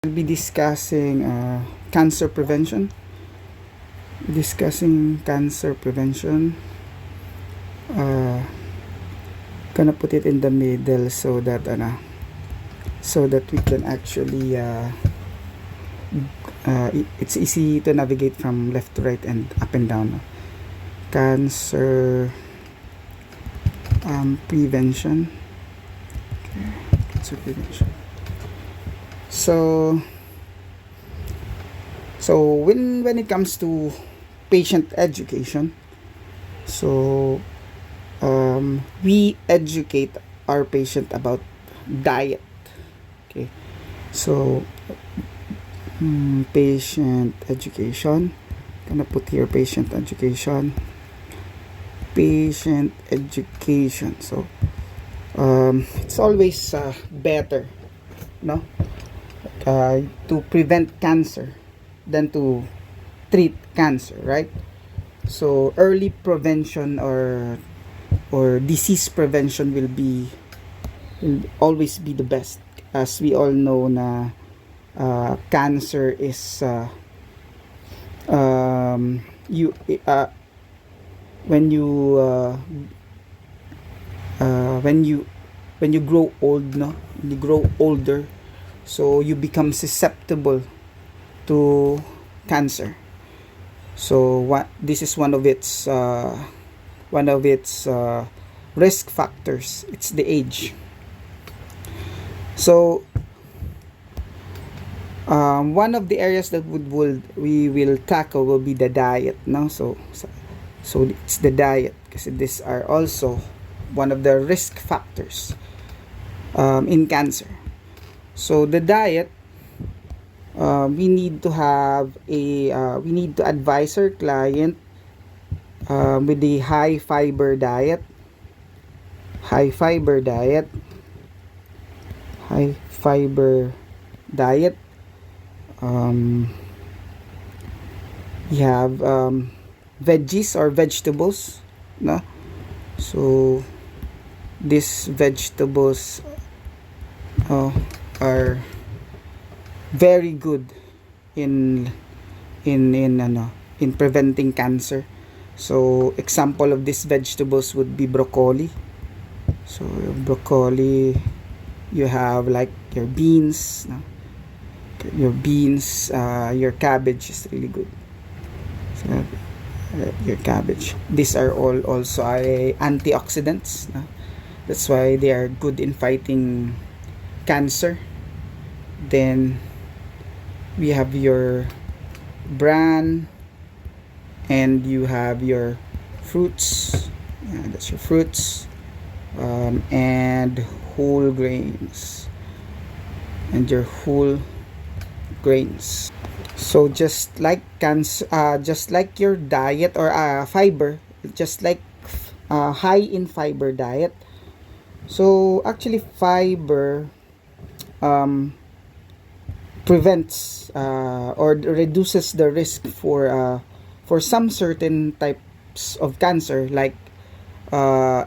We'll be discussing cancer prevention. Gonna put it in the middle so that we can actually it's easy to navigate from left to right and up and down. Cancer prevention. Okay. Cancer prevention. So when it comes to patient education, so we educate our patient about diet. Okay, so patient education. Gonna put here patient education. So it's always better, no, to prevent cancer than to treat cancer, right? So early prevention or disease prevention will always be the best, as we all know na cancer is when you grow old, no, when you grow older, so you become susceptible to cancer. So this is one of its risk factors. It's the age. So one of the areas that we will tackle will be the diet, no? So it's the diet, because these are also one of the risk factors in cancer. So the diet, we need to advise our client with the high fiber diet. We have veggies or vegetables, no? So these vegetables are very good in preventing cancer. So example of these vegetables would be broccoli. So broccoli, you have like your beans, no? Your cabbage is really good. So your cabbage, these are all also antioxidants, no? That's why they are good in fighting cancer. Then we have your bran, and you have your fruits. That's your fruits, and whole grains, So just like your diet or fiber, just like high in fiber diet. So actually fiber prevents or reduces the risk for some certain types of cancer, like the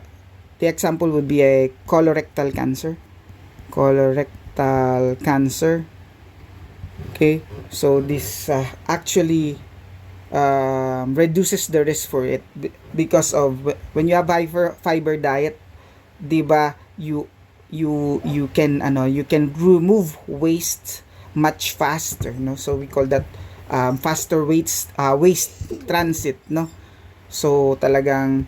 example would be a colorectal cancer. Okay, so this actually reduces the risk for it, because of when you have high fiber diet, diba, you can remove waste much faster, no? So we call that faster waste transit, no? So talagang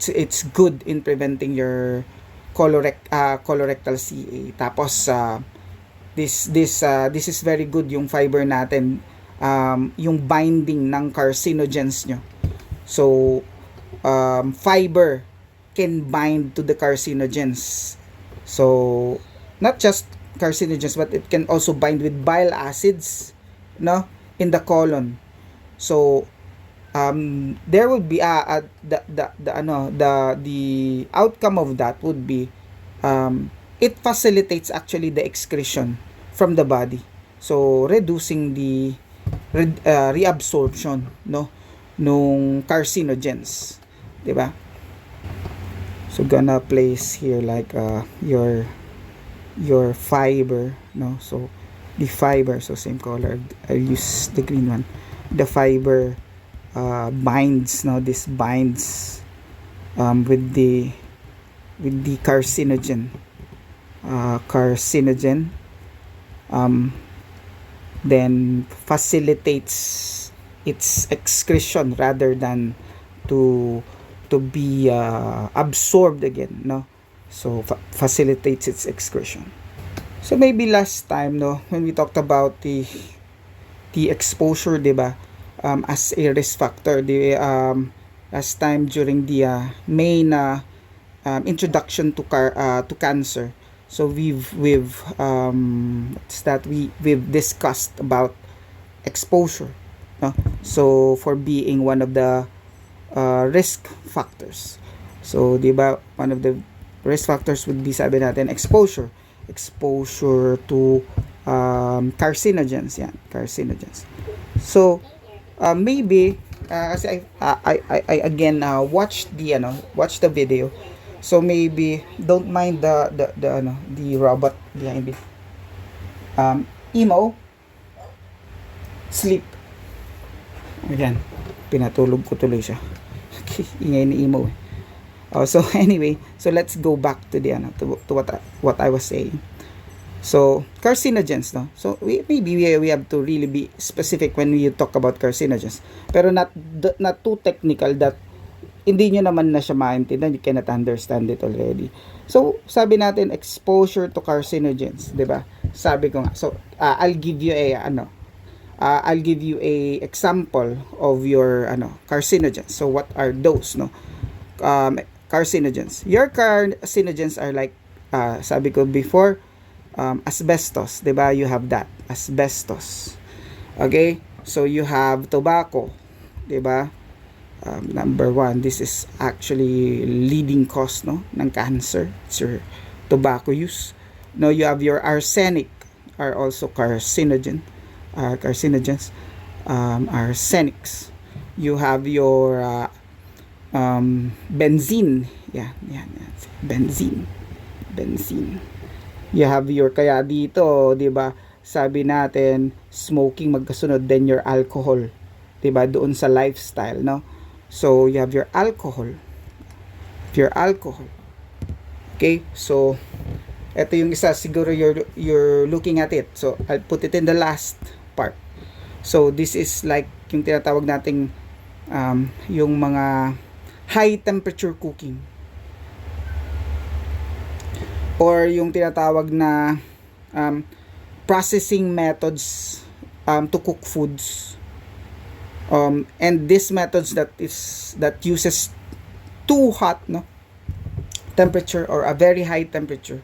it's good in preventing your colorectal CA. Tapos this is very good yung fiber natin, yung binding ng carcinogens nyo. So fiber can bind to the carcinogens. So not just carcinogens, but it can also bind with bile acids, no, in the colon. So there would be the outcome of that would be it facilitates actually the excretion from the body, so reducing the reabsorption, no, nung carcinogens, di ba? So gonna place here like your fiber, no? So the fiber, so same color, I'll use the green one. The fiber binds, no, this binds with the carcinogen, then facilitates its excretion rather than to be absorbed again, no. So facilitates its excretion. So maybe last time, no, when we talked about the exposure, diba, as a risk factor, the last time during the main introduction to cancer. So we've we've discussed about exposure, no? So for being one of the risk factors. So, di ba, one of the risk factors would be, sabi natin, exposure to carcinogens, yan, carcinogens. So, maybe kasi I again watched the video. So maybe don't mind the robot behind me. Emo sleep. Ayan, pinatulog ko tuloy siya. Ingay ni Emo eh. So anyway, so let's go back to the to what I was saying. So carcinogens, no. So maybe we have to really be specific when we talk about carcinogens. Pero not too technical that hindi nyo naman na siya maintindihan, you cannot understand it already. So sabi natin exposure to carcinogens, 'di ba? Sabi ko nga. So I'll give you a example of your carcinogens. So what are those, no? Carcinogens. Your carcinogens are like sabi ko before, asbestos, 'di ba? You have that, asbestos. Okay? So you have tobacco, 'di ba? Number one, this is actually leading cause, no, ng cancer. It's your tobacco use. No, you have your arsenic, are also carcinogens. Arsenics. You have your benzene. Yan. Benzene. You have your, kaya dito, 'di ba? Sabi natin, smoking magkasunod, then your alcohol, 'di ba? Doon sa lifestyle, no? So you have your alcohol. Okay? So ito yung isa, siguro you're looking at it. So I'll put it in the last part. So this is like yung tinatawag nating yung mga high temperature cooking, or yung tinatawag na processing methods to cook foods, and these methods that uses too hot, no, temperature or a very high temperature,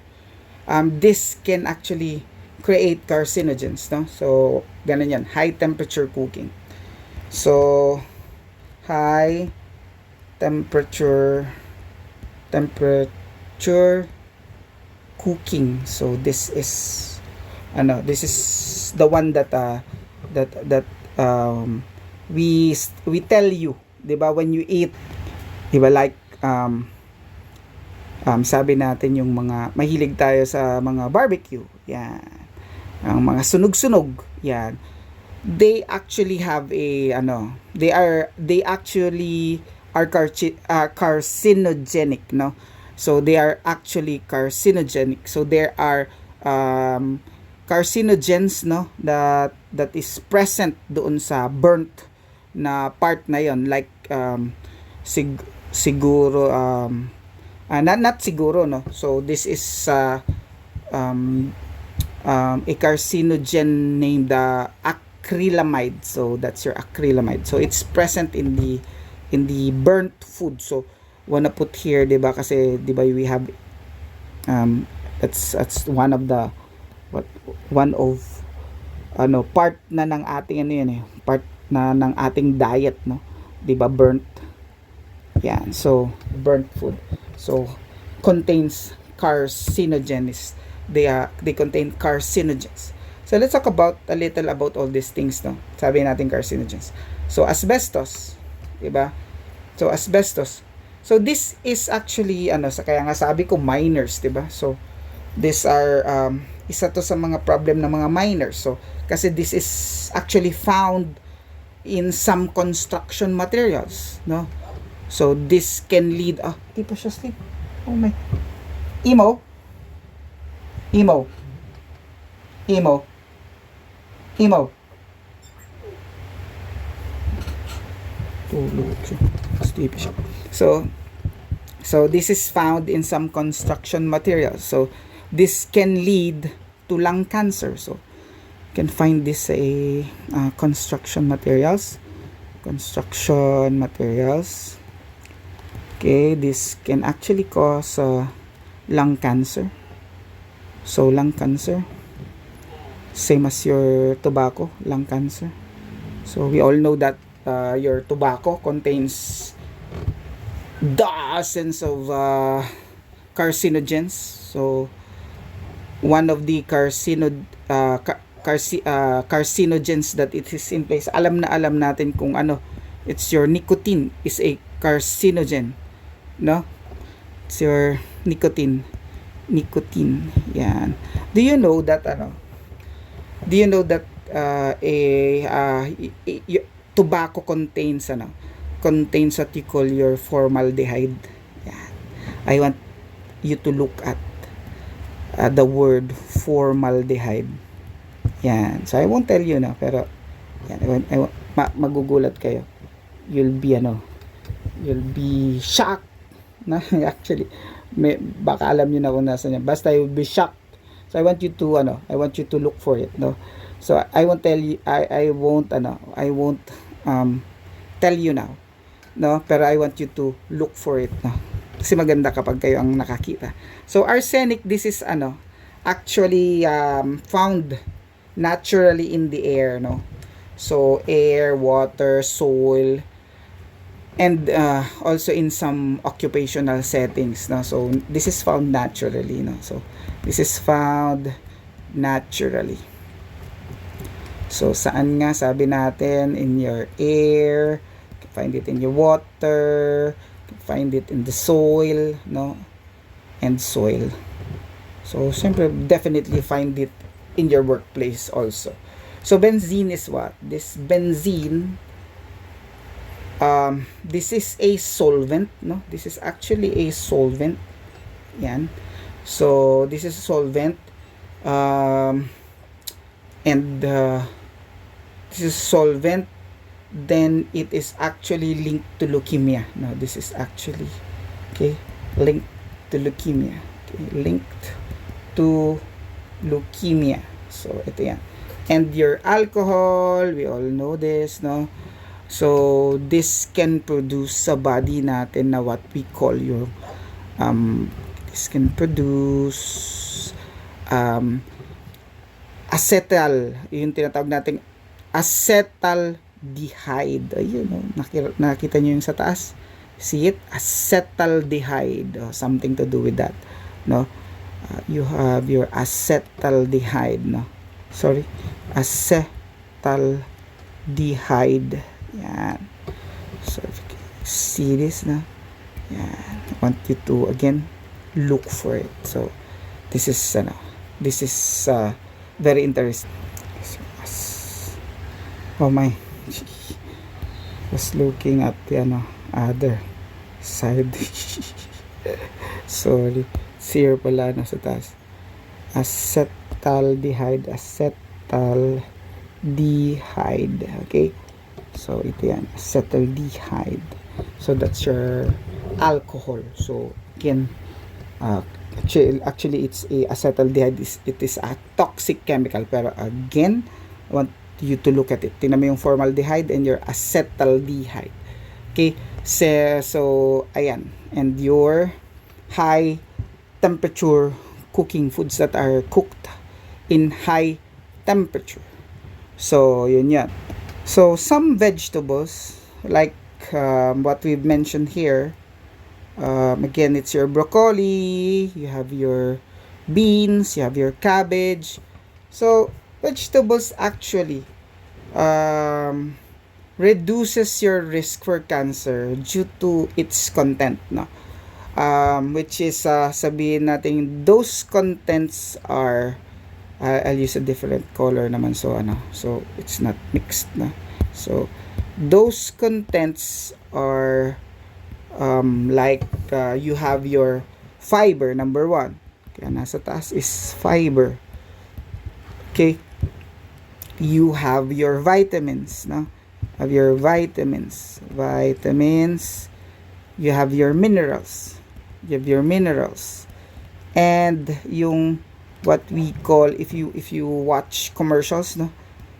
this can actually create carcinogens, no. So ganun yan, high temperature cooking. So high temperature cooking. So this is the one that we tell you, 'di ba, when you eat, 'di ba, like sabi natin yung mga mahilig tayo sa mga barbecue, yan, ang mga sunog-sunog, yan, they actually have they actually are carcinogenic, no. So they are actually carcinogenic. So there are carcinogens, no, that is present doon sa burnt na part na yon, like siguro not siguro, no. So this is a carcinogen named acrylamide. So that's your acrylamide. So it's present in the burnt food. So wanna put here, 'di ba, kasi 'di ba we have that's one of part na ng ating part na ng ating diet, no, 'di ba, burnt. Yan. So burnt food, so contains carcinogens. They contain carcinogens. So let's talk a little about all these things, no. Sabi natin carcinogens. So asbestos, 'di ba? So asbestos. So this is actually kaya nga sabi ko minors, 'di ba? So these are isa to sa mga problem ng mga miners. So, kasi this is actually found in some construction materials, no? So, this can lead, di pa siya sleep. Oh my. Emo? Emo? Emo? Emo? Tulog siya. Sleep siya. So this is found in some construction materials. So, this can lead to lung cancer. So, you can find this sa construction materials. Construction materials. Okay, this can actually cause lung cancer. So, lung cancer. Same as your tobacco, lung cancer. So, we all know that your tobacco contains dozens of carcinogens. So, one of the carcinogens that it is in place. Alam natin kung ano. It's your nicotine is a carcinogen, no? It's your nicotine. Yan. Do you know that tobacco contains what you call your formaldehyde. Yan. I want you to look at the word formaldehyde. Yan. So I won't tell you na, pero yan, magugulat kayo. You'll be shocked na actually baka alam niyo na kung nasa niya. Basta you'll be shocked. So I want you to look for it, no? So I won't tell you, I won't tell you now, no? Pero I want you to look for it, no? Kasi maganda kapag kayo ang nakakita. So arsenic, this is actually found naturally in the air, no? So air, water, soil, and also in some occupational settings, no? So this is found naturally, no? So this is found naturally. So saan nga? Sabi natin in your air, you can find it in your water, you can find it in the soil, no? And soil. So siyempre definitely find it in your workplace also. So benzene is what? This benzene, this is a solvent, no? This is actually a solvent. Yan. So this is a solvent, and this is solvent, then it is actually linked to leukemia. No, this is actually linked to leukemia. Linked to leukemia. So ito yan. And your alcohol, we all know this, no? So this can produce sa body natin na what we call your this can produce acetal, yung tinatawag nating acetaldehyde. Ayun, no? Nakita niyo yung sa taas? See it? Acetaldehyde, something to do with that, no? You have your acetaldehyde, no? Sorry, acetaldehyde. Yan. So if you can see this, na, yan. I want you to again look for it. So this is very interesting. Oh my, was looking at the other side. Sorry, here pala na sa taas. Acetaldehyde. Okay, so ito yan, acetaldehyde. So that's your alcohol. So again, actually it's a acetaldehyde, it is a toxic chemical, pero again I want you to look at it. Tingnan mo yung formaldehyde and your acetaldehyde. Okay, so ayan, and your high temperature cooking, foods that are cooked in high temperature. So yun yan. So some vegetables like what we've mentioned here, again, it's your broccoli, you have your beans, you have your cabbage. So vegetables actually reduces your risk for cancer due to its content, no? Which is sabihin natin those contents are I'll use a different color naman, so so it's not mixed na. So those contents are like you have your fiber, number one. Kaya nasa taas is fiber. Okay, you have your vitamins, no? Have your vitamins, you have your minerals, and yung what we call, if you watch commercials, no,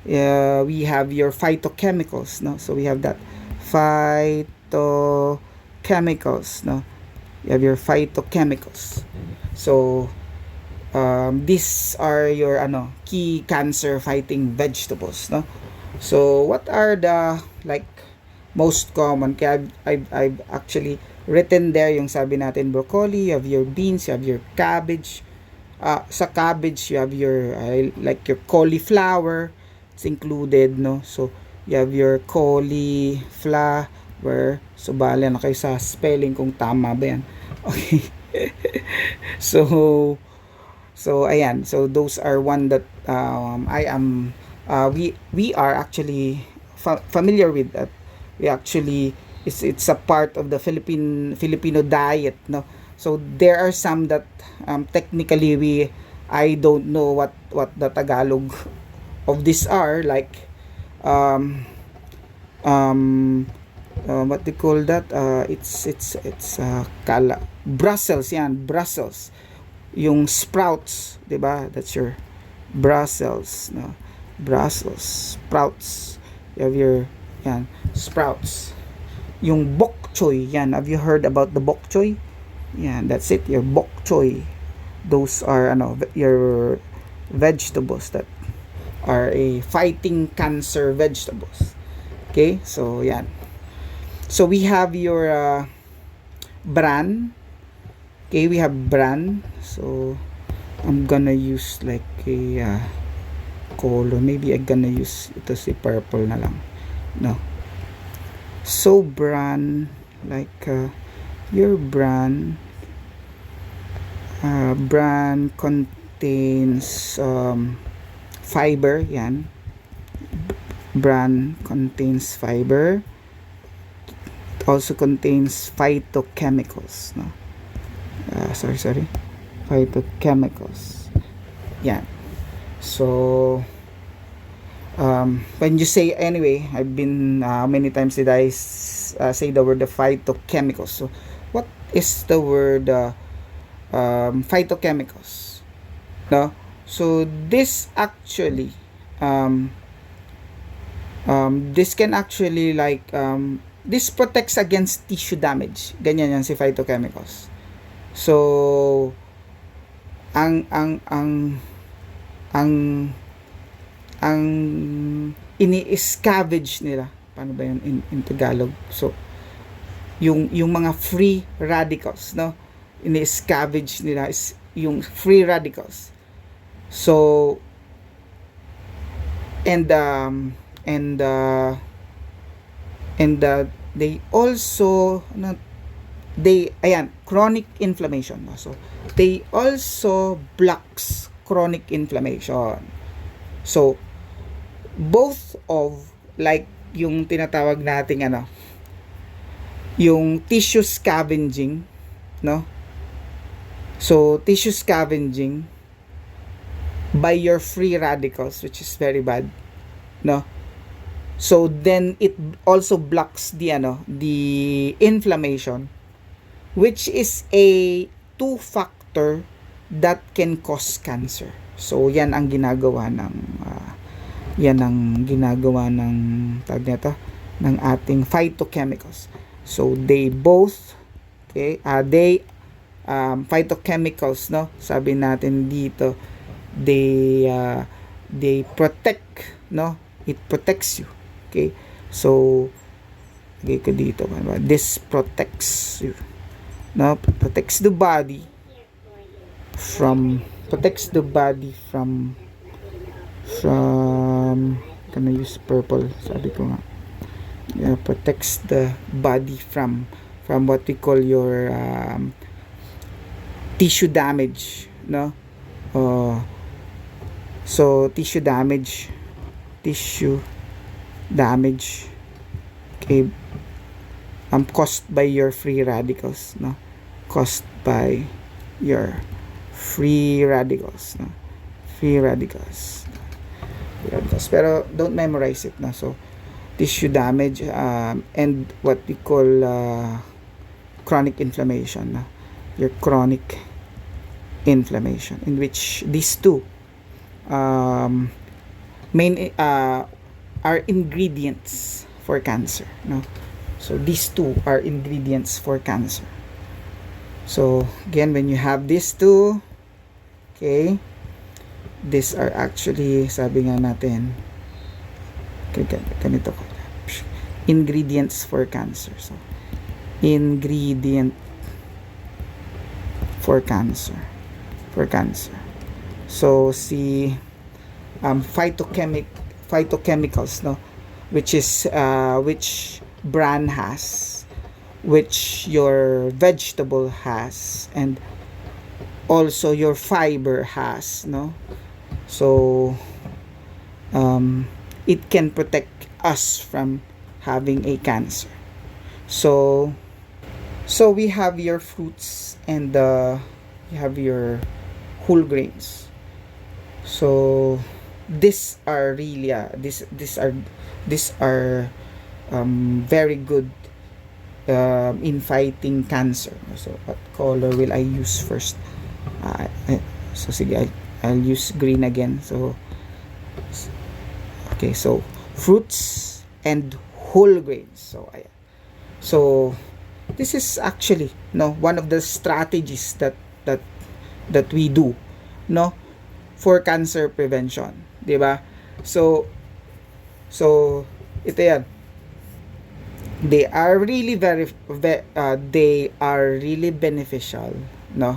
we have your phytochemicals, no, so we have that phytochemicals, no, you have your phytochemicals. So these are your key cancer fighting vegetables, no. So what are the like most common? Kaya I've actually written there yung sabi natin, broccoli, you have your beans, you have your cabbage. Sa cabbage, you have your like your cauliflower, it's included, no. So you have your cauliflower. So bala na kayo sa spelling kung tama ba yan. Okay. so ayan, so those are one that I am we are actually familiar with that. We actually, it's a part of the Filipino diet, no. So there are some that technically I don't know what the Tagalog of these are, like what they call that, it's Brussels, yan, Brussels, yung sprouts, 'di ba? That's your Brussels, no, Brussels sprouts. You have your yan, sprouts. Yung bok choy, yan, have you heard about the bok choy? Yan, that's it, your bok choy. Those are your vegetables that are a fighting cancer vegetables. Okay, so yan. So we have your bran. Okay, we have bran. So I'm gonna use like a color. Maybe I'm gonna use ito si purple na lang. No. So bran, like your bran contains fiber, yan. Bran contains fiber. It also contains phytochemicals, no. Sorry, phytochemicals, yan. So when you say, anyway, I've been many times did I say the word the phytochemicals. So what is the word phytochemicals, no? So this actually this can actually like this protects against tissue damage, ganyan yan si phytochemicals. So ang ini-scavenge nila, paano ba yun in Tagalog? So yung mga free radicals, no, ini-scavenge nila is yung free radicals. So and they also chronic inflammation, no? So they also blocks chronic inflammation. So both of like yung tinatawag nating yung tissue scavenging, no? So tissue scavenging by your free radicals, which is very bad, no? So then it also blocks the inflammation, which is a two factor that can cause cancer. So yan ang ginagawa ng tawag nito, ng ating phytochemicals. So they both phytochemicals, no, sabi natin dito, they protect, no, it protects you. Okay, so lagay ko dito, this protects you, no, protects the body from gonna use purple, sabi ko nga, protects the body from what we call your tissue damage, no, So tissue damage, okay, caused by your free radicals, no, caused by your free radicals, no, free radicals, pero don't memorize it, no. So tissue damage, and what we call chronic inflammation, no? Your chronic inflammation, in which these two main are ingredients for cancer, no. So these two are ingredients for cancer. So again, when you have these two, okay, these are actually, sabi nga natin, ganito ko, ingredients for cancer. So ingredient for cancer, so si phytochemicals, no, which is which brand has, which your vegetable has, and also your fiber has, no. So it can protect us from having a cancer. So we have your fruits, and you have your whole grains. So these are really these are very good in fighting cancer. So what color will I use first? So sige, I'll use green again. So okay, so fruits and whole grains. So this is actually, no, one of the strategies that we do, no, for cancer prevention, di ba? So ito yan, they are really they are really beneficial, no.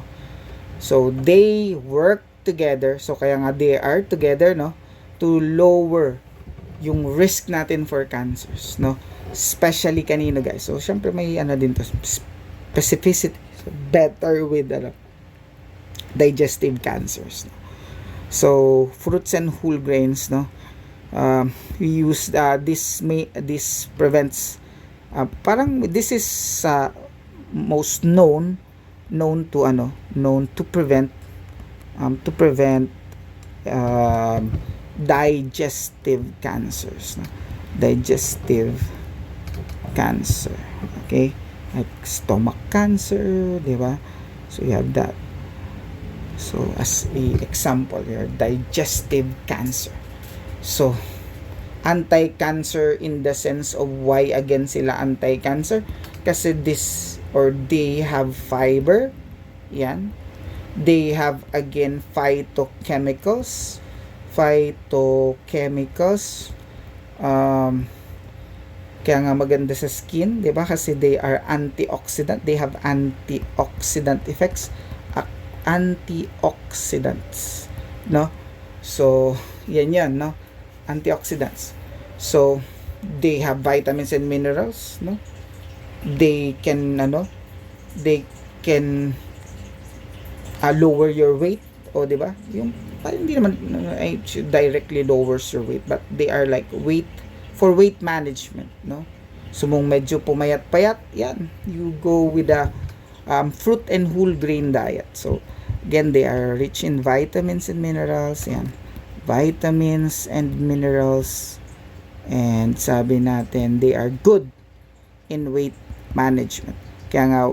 So they work together, so kaya nga they are together, no, to lower yung risk natin for cancers, no. Especially kanino, guys? So syempre may din to, specificity, so better with digestive cancers, no? So fruits and whole grains, no, we use this prevents, parang this is most known to prevent digestive cancers, no? Digestive cancer, okay, like stomach cancer, di ba? So you have that. So as a example here, digestive cancer. So anti-cancer in the sense of why again sila anti-cancer? Kasi they have fiber, yan. They have again phytochemicals, kaya nga maganda sa skin, di ba? Kasi they are antioxidant, they have antioxidant effects, antioxidants, no. So yan, no, antioxidants. So they have vitamins and minerals, no. They can lower your weight, o di ba? Yung parang hindi naman directly lowers your weight, but they are like for weight management, no. So mong medyo pumayat-payat, yan, you go with a fruit and whole grain diet. So again, they are rich in vitamins and minerals, yan, vitamins and minerals, and sabi natin they are good in weight management. Kaya nga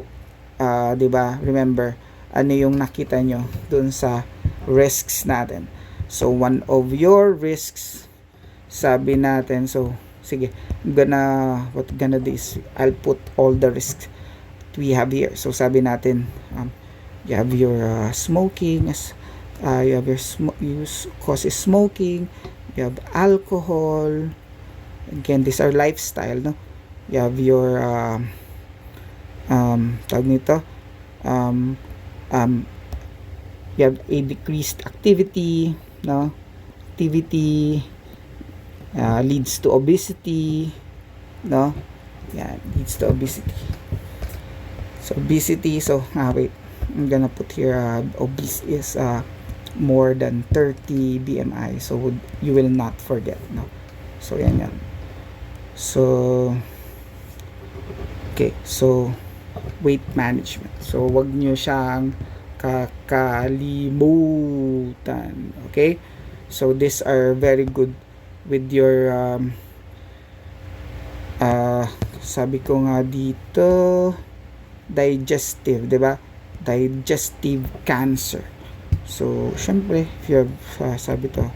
di ba, remember ano yung nakita nyo dun sa risks natin. So one of your risks, sabi natin, so sige, what I'm gonna do is I'll put all the risks we have here. So sabi natin, you have your smoking, you have your causes smoking, you have alcohol, again these are lifestyle, no. You have your tawag nito, you have a decreased activity, no. Activity leads to obesity, no. Yeah, leads to obesity. So obesity, so wait, I'm gonna put here obese is more than 30 BMI, so you will not forget, no? So yan. So okay, so weight management, so wag nyo siyang kakalimutan. Okay, so these are very good with your sabi ko nga dito, digestive, di ba? Digestive cancer. So syempre, if you have sabi to,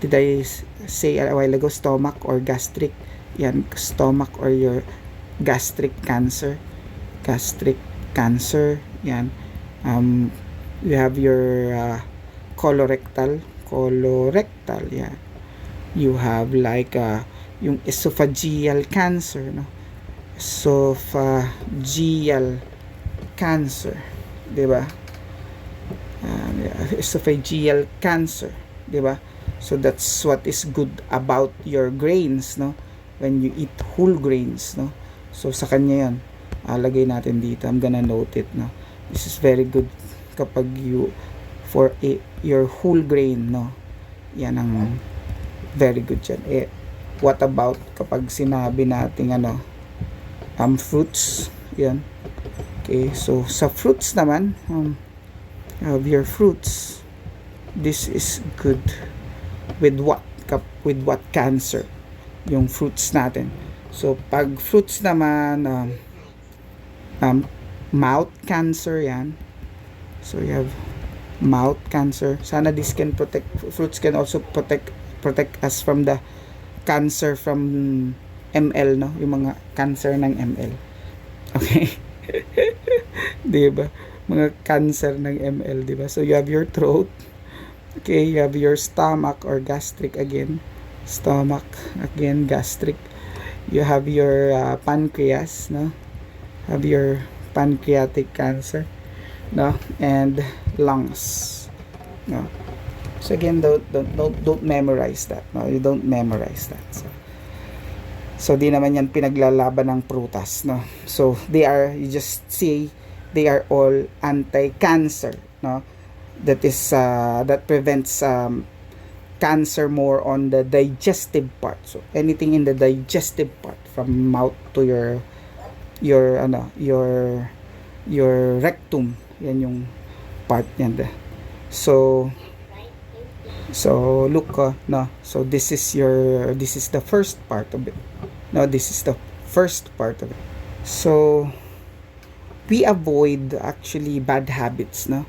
did I say a while ago, stomach or gastric? Yan, stomach or your gastric cancer. Yan. You have your colorectal, yeah. You have like yung esophageal cancer, no? Esophageal cancer, di ba? Esophageal cancer, di ba? So that's what is good about your grains, no? When you eat whole grains, no? So sa kanya yan, lagay natin dito. I'm gonna note it, no? This is very good kapag your whole grain, no? Yan ang very good dyan. What about kapag sinabi natin fruits? Yan. Okay, so sa fruits naman, have your fruits. This is good with what cancer? Yung fruits natin. So pag fruits naman, mouth cancer, yan. So you have mouth cancer. Sana this can protect, fruits can also protect us from the cancer from ML, no? Yung mga cancer ng ML. Okay? Diba? Mga cancer ng ML, diba? So you have your throat. Okay, you have your stomach or gastric again. Stomach, again, gastric. You have your pancreas, no? Have your pancreatic cancer, no? And lungs, no? So again, don't memorize that, no? You don't memorize that. So di naman yan pinaglalaban ng prutas, no? So you just see they are all anti-cancer, no? That is that prevents cancer more on the digestive part. So anything in the digestive part, from mouth to your rectum, yan yung part niyan. So look, no? So this is the first part of it. No, this is the first part of it. So we avoid actually bad habits, no?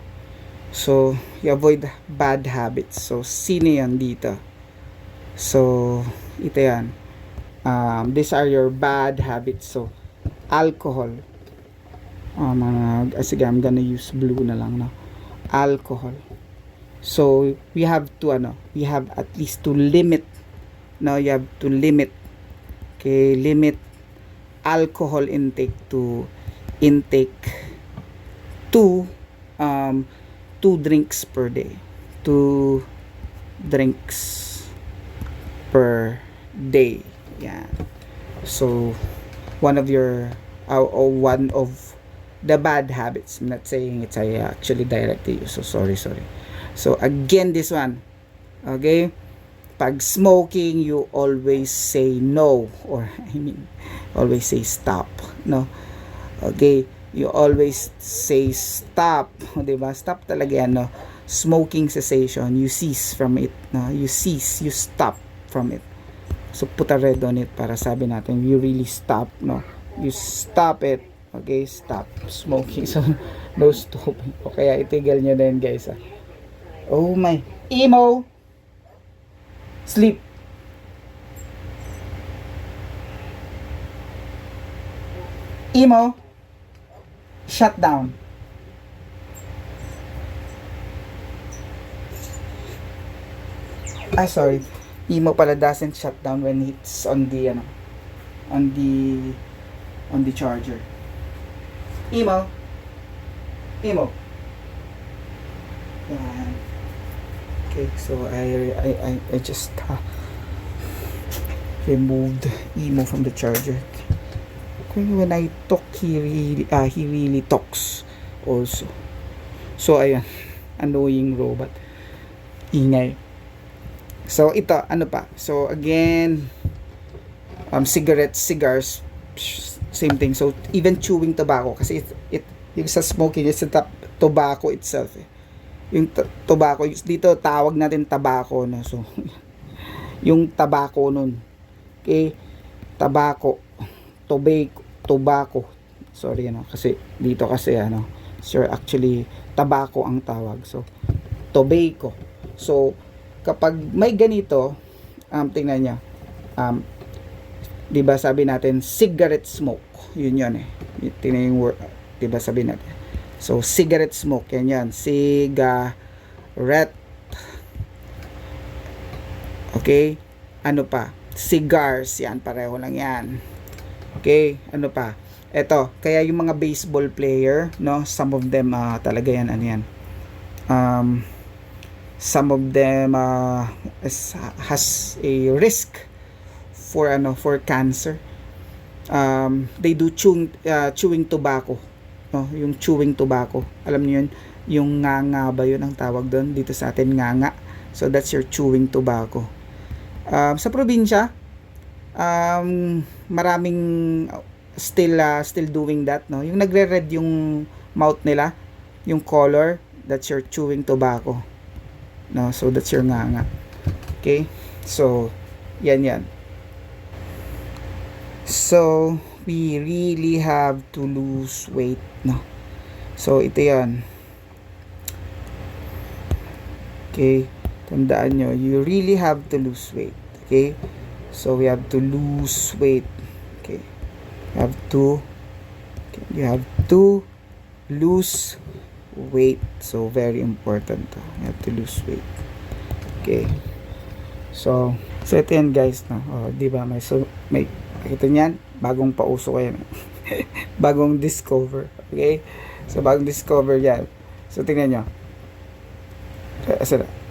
So you avoid bad habits. So sino yan dito? So ito yan. These are your bad habits. So alcohol. Sige, I'm gonna use blue na lang, no? Alcohol. So we have at least to limit. No, you have to limit. Okay, limit alcohol intake to 2 drinks per day. 2 drinks per day. Yeah. So one of the bad habits. I'm not saying it's actually directly. So sorry. So again, this one. Okay? Pag smoking, you always say no, or always say stop, no? Okay? You always say stop, diba? Stop talaga yan, no? Smoking cessation, you cease from it, no? You stop from it. So put a red on it para sabi natin you really stop, no? You stop it. Okay, stop smoking. So no stopping. O kaya itigil nyo din, guys. Oh my, emo, sleep. Emo, shut down. Sorry. Emo pala doesn't shut down when it's on the charger. Emo. Yan. Okay, so I just removed Emo from the charger. Okay, when I talk, he really talks also. So ayan, annoying robot. ingay. So ito, ano pa? So again, cigarettes, cigars, same thing. So even chewing tobacco, kasi yung sa smoking is the tobacco itself. Yung tobacco, dito tawag natin tobacco, no? So yung tobacco nun. Okay? Tobacco, tobacco. Sorry, ano, kasi dito kasi ano, sir, actually tobacco ang tawag. So tobacco. So kapag may ganito, tingnan niya, 'di ba sabi natin cigarette smoke, yun eh. Tingnan yung word, 'di ba sabi natin. So cigarette smoke, yan. Cigarette. Okay? Ano pa? Cigars, yan, pareho lang yan. Okay? Ano pa? Ito, kaya yung mga baseball player, no, some of them talaga yan, ano yan. Some of them has a risk for cancer. They do chewing tobacco, no, yung chewing tobacco, alam niyo yun, yung nganga ba yun ang tawag doon dito sa atin, nganga. So that's your chewing tobacco. Sa probinsya, maraming still doing that, no, yung nagre-red yung mouth nila, yung color, that's your chewing tobacco, no, so that's your nganga. Okay, so yan. So we really have to lose weight, no, so ito yan. Okay, tandaan nyo, you really have to lose weight. Okay, so we have to lose weight. Okay, you have to lose weight. So very important to. You have to lose weight. Okay, so ito yan, guys, no? Di ba may ito niyan, bagong pauso kayo. Bagong discover. Okay, so bagong discover yan. So tingnan nyo.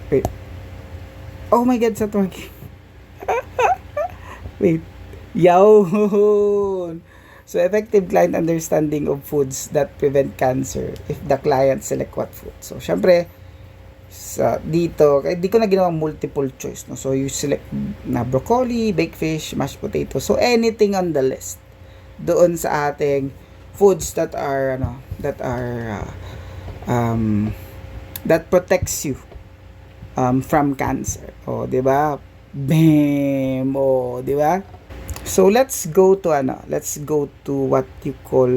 Wait. Oh my God, sa tuwagi. Wait. Yun. So, effective client understanding of foods that prevent cancer if the client select what food. So, syempre, dito, di ko na ginawang multiple choice, no? So, you select na broccoli, baked fish, mashed potato. So, anything on the list doon sa ating foods that protects you from cancer. O, di ba? Bam! O, di ba? So let's go to what you call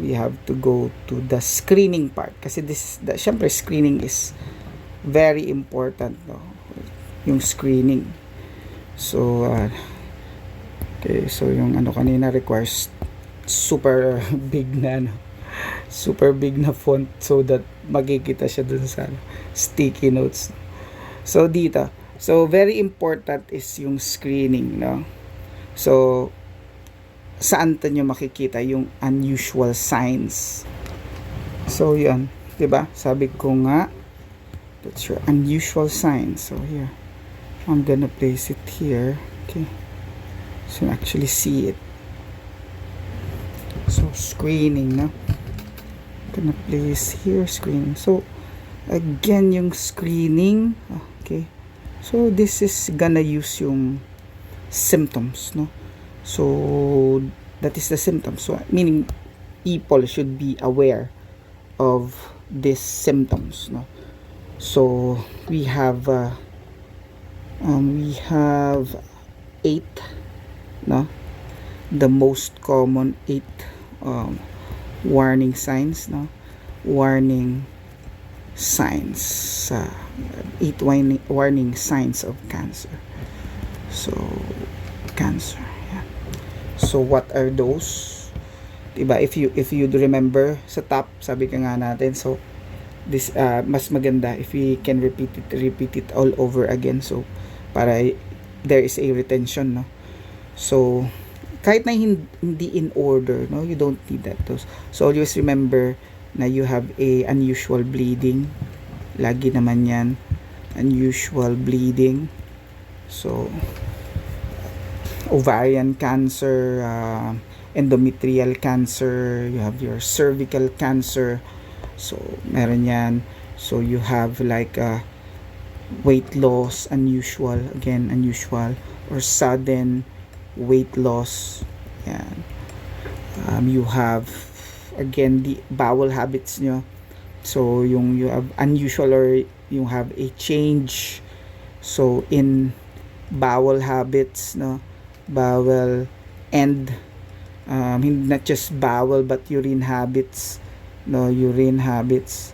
we have to go to the screening part, kasi syempre screening is very important, no? Yung screening. So okay, so yung kanina requires super big na super big na font so that makikita siya dun sa sticky notes. So dito, so very important is yung screening, no? So saan nyo makikita yung unusual signs? So yan, 'di ba? Sabi ko nga, that's your unusual signs. So here, I'm gonna place it here. Okay, so you actually see it. So screening, no? Gonna place here, screening. So again, yung screening, okay, so this is gonna use yung symptoms, no? So that is the symptoms. So meaning people should be aware of these symptoms, no? So we have 8, no? The most common 8 warning signs, no? Warning signs, 8 warning signs of cancer. So cancer, yeah. So what are those? Diba, if you remember sa top, sabi ka nga natin, so this mas maganda if we can repeat it all over again, so para there is a retention, no? So kahit na hindi in order, no, you don't need that. So always remember na you have a unusual bleeding, lagi naman yan, unusual bleeding. So ovarian cancer, endometrial cancer, you have your cervical cancer, so meron yan. So you have like weight loss, unusual, again unusual, or sudden weight loss. Yan. You have again the bowel habits nyo. So yung you have unusual or you have a change so in bowel habits, no, bowel and not just bowel but urine habits, no, urine habits.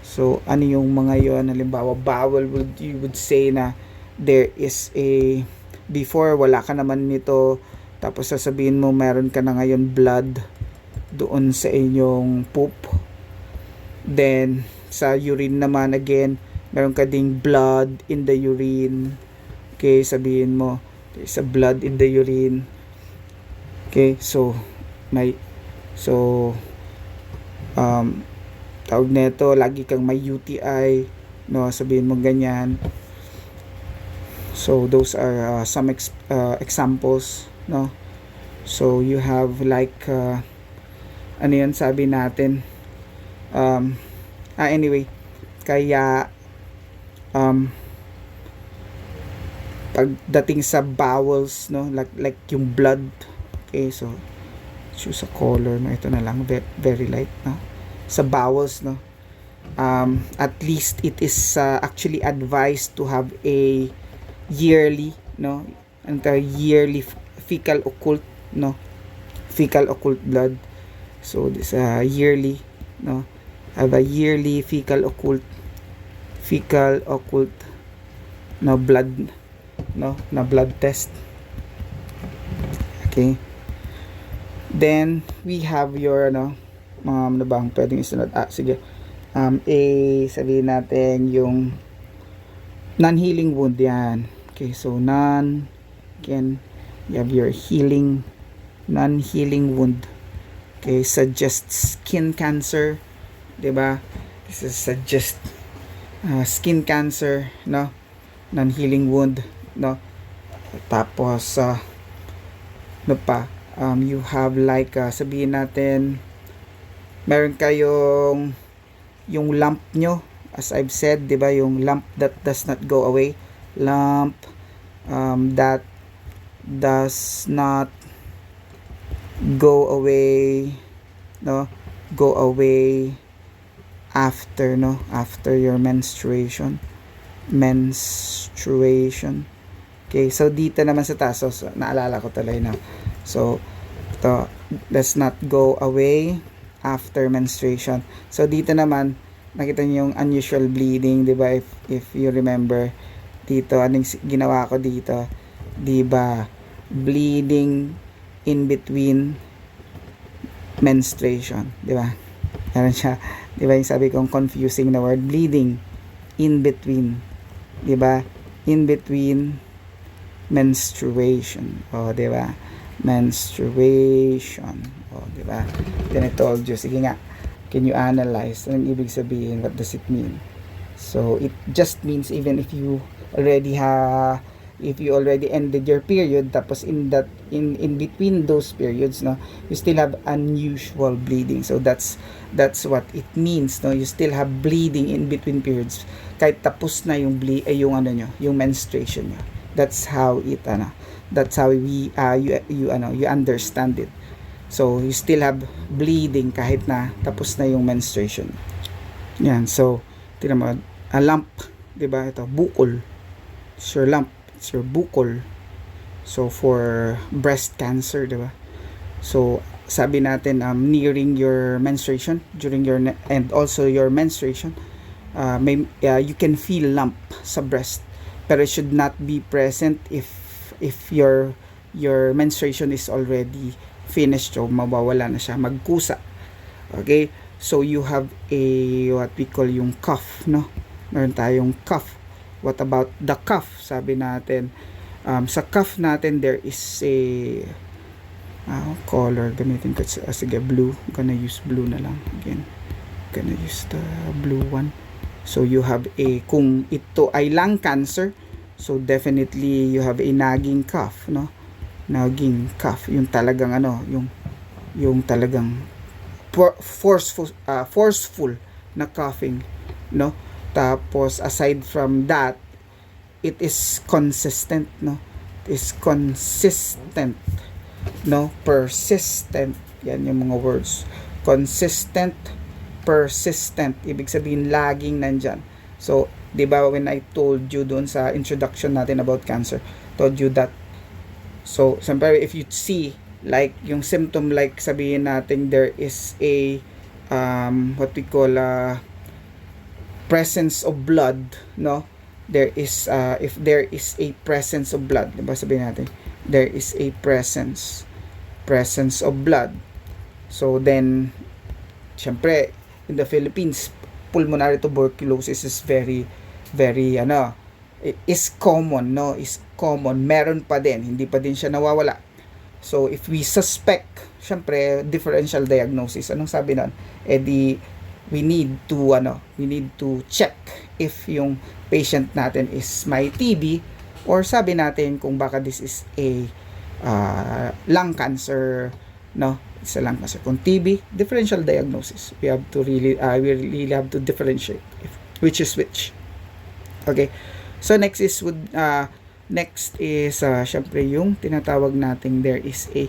So ano yung mga yon? Halimbawa bowel, you would say na there is a before wala ka naman nito, tapos sasabihin mo meron ka na ngayon blood doon sa inyong poop. Then sa urine naman again meron ka ding blood in the urine. Okay, sabihin mo there's a blood in the urine. Okay, so tawag nito lagi kang may UTI, no, sabihin mo ganyan. So those are some examples, no. So you have like ano yan sabi natin, anyway, kaya pagdating sa bowels, no, like yung blood. Okay, so choose a color, no, ito na lang, very light, no, sa bowels, no. At least it is actually advised to have a yearly, no, yearly fecal occult, no, fecal occult blood. So this yearly, no, have a yearly fecal occult, no, blood, no, na blood test. Okay, then we have your ano bang pwedeng isunod, sige, sabihin natin yung non-healing wound, yan. Okay, so again you have your non-healing wound. Okay, suggest skin cancer, diba? This is suggest skin cancer, no, non-healing wound, no. Tapos ano pa, you have like sabihin natin meron kayong yung lump nyo, as I've said, diba, yung lump that does not go away, lump that does not go away, no, go away after, no, after your menstruation. Okay, so dito naman sa taas, so naalala ko tuloy na, so ito does not go away after menstruation. So dito naman nakita niyo yung unusual bleeding, 'di ba? If you remember dito, anong ginawa ko dito, 'di ba? Bleeding in between menstruation, 'di ba? Meron siya, 'di ba, yung sabi kong confusing na word, bleeding in between, 'di ba? In between menstruation. O, 'di ba? Menstruation. O, 'di ba? Then I told you, sige nga, can you analyze? Anong ibig sabihin? What does it mean? So it just means even if you already ended your period, tapos in between those periods, no, you still have unusual bleeding. So that's what it means, no. You still have bleeding in between periods kahit tapos na yung yung ano nyo, yung menstruation nyo. That's how you understand it. So you still have bleeding kahit na tapos na yung menstruation. Yan, so tingnan mo, a lump, 'di ba? Ito, bukol. It's your lump, it's your bukol. So for breast cancer, 'di ba? So sabi natin nearing your menstruation, during your and also your menstruation, you can feel lump sa breast, pero it should not be present if your menstruation is already finished, so mawawala na siya, magkusa. Okay, so you have a what we call yung cuff, no, meron tayong cuff. What about the cuff? Sabi natin sa cuff natin there is a color, gamitin ko sige, blue. I'm gonna use blue na lang again, gonna use the blue one. So you have kung ito ay lung cancer, so definitely you have a nagging cough, no, nagging cough, yung talagang yung talagang forceful na coughing, no. Tapos aside from that, it is consistent, no? It is consistent, no? Persistent. Yan yung mga words. Consistent, persistent. Ibig sabihin, laging nandyan. So, di ba when I told you doon sa introduction natin about cancer, told you that. So, siyempre, if you see, like, yung symptom, like, sabihin natin, there is a, what we call, presence of blood, no? There is, if there is a presence of blood, di ba sabihin natin, there is a presence of blood. So, then, syempre, in the Philippines, pulmonary tuberculosis is very, very, is common, no? Is common. Meron pa din. Hindi pa din siya nawawala. So, if we suspect, syempre, differential diagnosis. Anong sabi nun? We need to check if yung patient natin is may TB, or sabi natin kung baka this is a lung cancer, no? It's a lung cancer. Kung TB, differential diagnosis. We really have to differentiate which is which. Okay. So next is syempre yung tinatawag nating there is a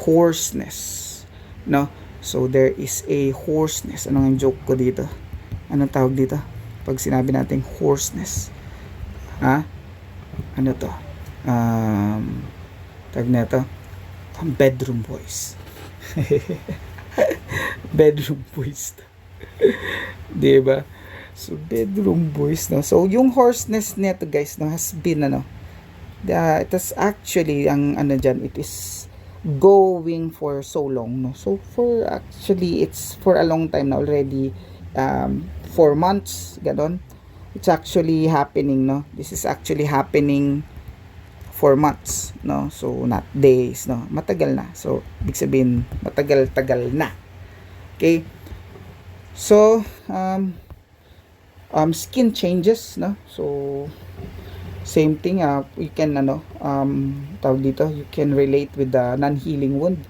hoarseness, no? So there is a hoarseness. Anong ang joke ko dito? Anong tawag dito pag sinabi nating hoarseness? Ano to? Tag na to, bedroom voice. Bedroom voice. Diba? So bedroom voice, no? So yung hoarseness nito, guys, no, has been it is actually it is going for so long, no? So it's for a long time na already, 4 months, ganon. It's actually happening, no? This is actually happening 4 months, no? So not days, no? Matagal na. So ibig sabihin, matagal-tagal na. Okay? So skin changes, no? So same thing, you can tawag dito, you can relate with the non-healing wound.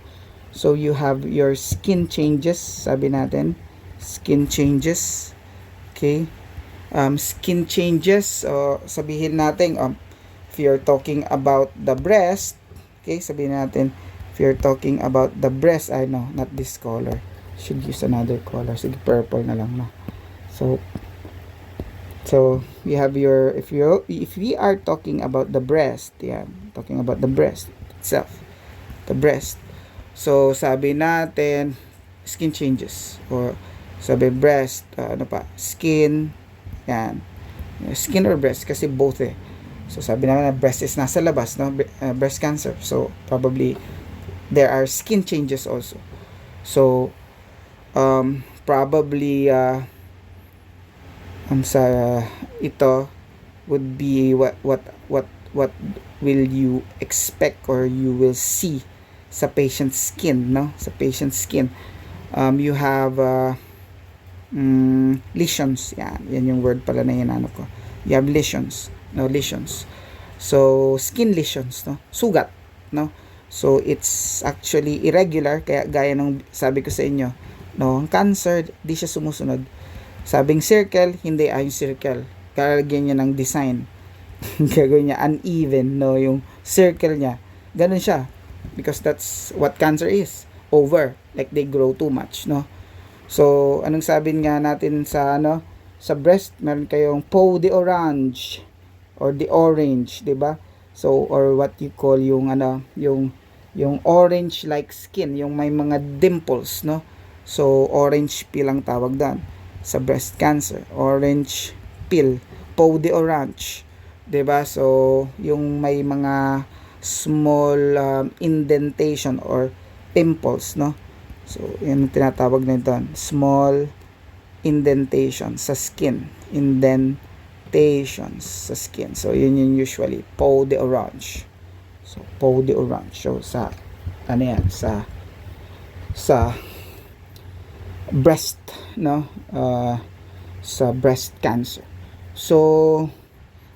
So you have your skin changes, sabi natin, skin changes. Okay? Skin changes, sabihin natin, if you're talking about the breast, okay, sabihin natin, if you're talking about the breast, not this color, should use another color, sige, purple na lang, no? So we have your, if we are talking about the breast, talking about the breast itself, the breast. So sabi natin skin changes, or sabi breast, skin, yan, skin or breast, kasi both So sabi naman na breast is nasa labas, no? Breast cancer. So probably there are skin changes also. So probably sa ito would be what will you expect or you will see sa patient's skin, no? Sa patient's skin, you have lesions. Yan yung word pala na hinanap ko. You have lesions, no? Lesions. So skin lesions, no? Sugat, no? So it's actually irregular, kaya gaya ng sabi ko sa inyo, no? Ang cancer, di siya sumusunod. Sabing circle, hindi yung circle. Kalagyan niya ng design. Gagawin niya uneven, no? Yung circle niya. Ganun siya. Because that's what cancer is. Over. Like they grow too much, no? So, anong sabi nga natin sa, sa breast, meron kayong peau d'orange or the orange, 'di ba? So, or what you call yung, yung orange like skin, yung may mga dimples, no? So, orange peel ang tawag doon sa breast cancer, orange peel, peau d'orange, 'di ba? So yung may mga small indentation or pimples, no? So yan tinatawag na ito, small indentation sa skin, indentations sa skin. So yun yung usually peau d'orange. So peau d'orange. So sa sa breast, no? Sa breast cancer. So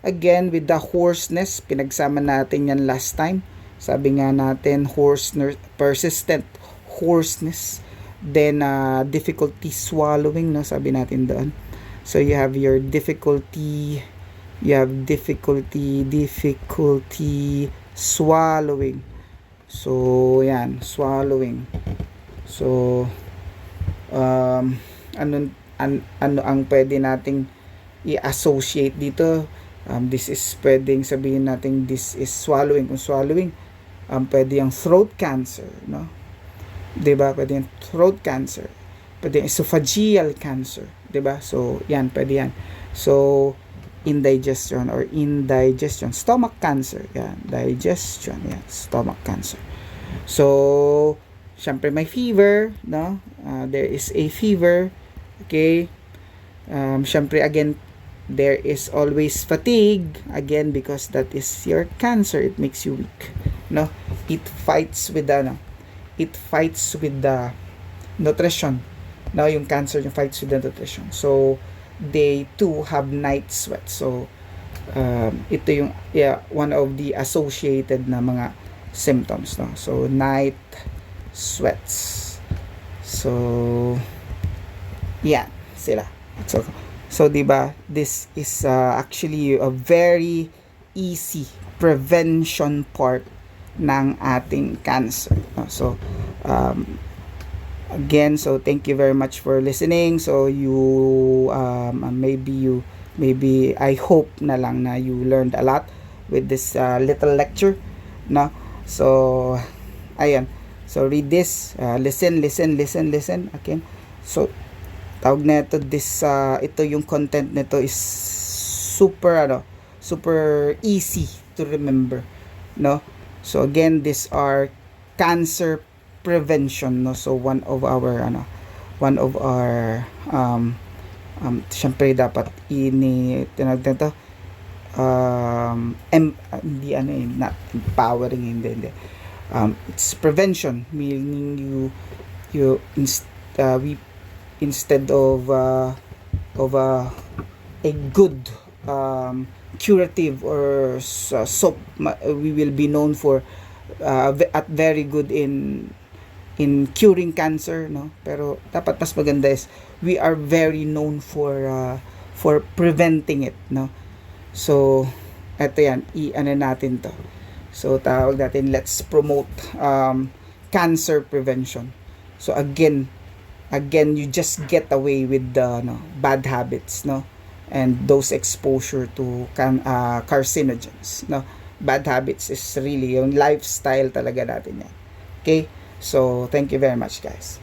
again, with the hoarseness, pinagsama natin yan last time. Sabi nga natin, hoarseness, persistent hoarseness, then difficulty swallowing, no? Sabi natin doon. So you have your difficulty you have difficulty swallowing. So yan, swallowing. So ano ang pwede nating i-associate dito? This is pwedeng sabihin natin this is swallowing. Kung swallowing, pwede yung throat cancer, no? 'Di ba? Pwede yung throat cancer. Pwede yung esophageal cancer, 'di ba? So yan, pwede yan. So indigestion or indigestion, stomach cancer, yan, digestion, yan, stomach cancer. So syempre may fever, no? There is a fever, okay? Syempre again, there is always fatigue, again, because that is your cancer. It makes you weak, no? It fights with the nutrition, no? Yung cancer, yung fights with the nutrition. So they too have night sweat. So ito yung one of the associated na mga symptoms, no? So night sweats. So yeah, sila. So diba, this is actually a very easy prevention part ng ating cancer, no? So again, so thank you very much for listening. So you maybe I hope na lang na you learned a lot with this little lecture, no? So ayan, so read this, listen. Okay, so tawag na ito, ito yung content nito is super easy to remember, no? So again, these are cancer prevention, no? So one of our syempre dapat tinawag nito not empowering, hindi. It's prevention, meaning we instead of a good curative or soap, we will be known for at very good in curing cancer, no? Pero dapat mas maganda is we are very known for preventing it, no? So eto yan, natin to. So tawag natin, let's promote cancer prevention. So again, you just get away with the bad habits, no? And those exposure to carcinogens, no? Bad habits is really yung lifestyle talaga natin yan. Okay? So thank you very much, guys.